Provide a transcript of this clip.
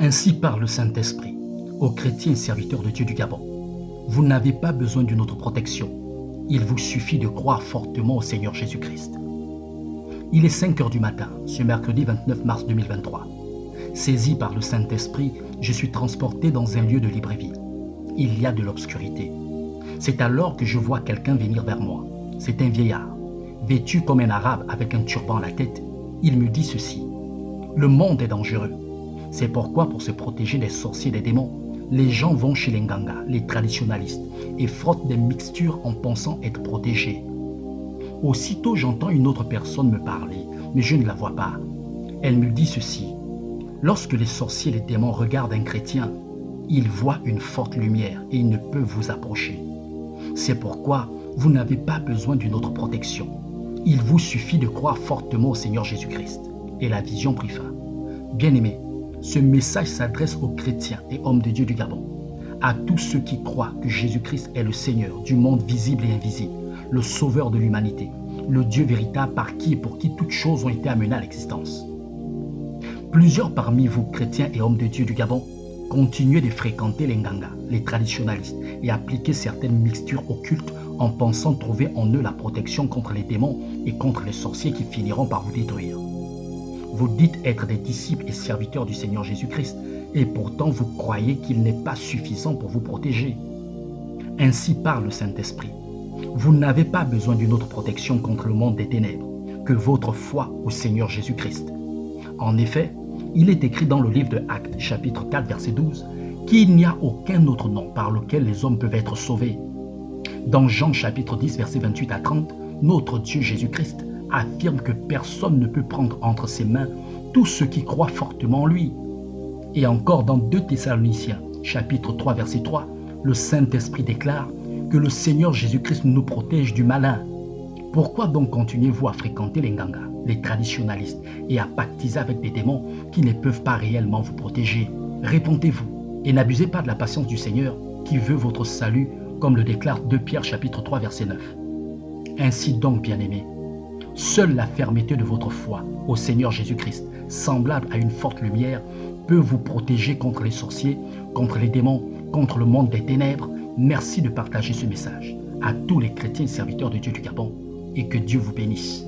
Ainsi parle le Saint-Esprit aux chrétiens et serviteurs de Dieu du Gabon. Vous n'avez pas besoin d'une autre protection. Il vous suffit de croire fortement au Seigneur Jésus-Christ. Il est 5 heures du matin, ce mercredi 29 mars 2023. Saisi par le Saint-Esprit, je suis transporté dans un lieu de librairie. Il y a de l'obscurité. C'est alors que je vois quelqu'un venir vers moi. C'est un vieillard, vêtu comme un arabe avec un turban à la tête. Il me dit ceci: le monde est dangereux. C'est pourquoi, pour se protéger des sorciers et des démons, les gens vont chez les Nganga, les traditionalistes, et frottent des mixtures en pensant être protégés. Aussitôt, j'entends une autre personne me parler, mais je ne la vois pas. Elle me dit ceci: lorsque les sorciers et les démons regardent un chrétien, ils voient une forte lumière et ils ne peuvent vous approcher. C'est pourquoi vous n'avez pas besoin d'une autre protection. Il vous suffit de croire fortement au Seigneur Jésus-Christ. Et la vision prit fin. Bien-aimés, ce message s'adresse aux chrétiens et hommes de Dieu du Gabon, à tous ceux qui croient que Jésus-Christ est le Seigneur du monde visible et invisible, le sauveur de l'humanité, le Dieu véritable par qui et pour qui toutes choses ont été amenées à l'existence. Plusieurs parmi vous, chrétiens et hommes de Dieu du Gabon, continuez de fréquenter les Nganga, les traditionalistes, et appliquer certaines mixtures occultes en pensant trouver en eux la protection contre les démons et contre les sorciers qui finiront par vous détruire. Vous dites être des disciples et serviteurs du Seigneur Jésus-Christ, et pourtant vous croyez qu'il n'est pas suffisant pour vous protéger. Ainsi parle le Saint-Esprit. Vous n'avez pas besoin d'une autre protection contre le monde des ténèbres que votre foi au Seigneur Jésus-Christ. En effet, il est écrit dans le livre de Actes, chapitre 4, verset 12, qu'il n'y a aucun autre nom par lequel les hommes peuvent être sauvés. Dans Jean, chapitre 10, verset 28 à 30, notre Dieu Jésus-Christ affirme que personne ne peut prendre entre ses mains tous ceux qui croient fortement en lui. Et encore dans 2 Thessaloniciens, chapitre 3, verset 3, le Saint-Esprit déclare que le Seigneur Jésus-Christ nous protège du malin. Pourquoi donc continuez-vous à fréquenter les Nganga, les traditionalistes, et à pactiser avec des démons qui ne peuvent pas réellement vous protéger? Répondez-vous et n'abusez pas de la patience du Seigneur qui veut votre salut, comme le déclare 2 Pierre chapitre 3, verset 9. Ainsi donc, bien-aimés, seule la fermeté de votre foi au Seigneur Jésus-Christ, semblable à une forte lumière, peut vous protéger contre les sorciers, contre les démons, contre le monde des ténèbres. Merci de partager ce message à tous les chrétiens et serviteurs de Dieu du Gabon, et que Dieu vous bénisse.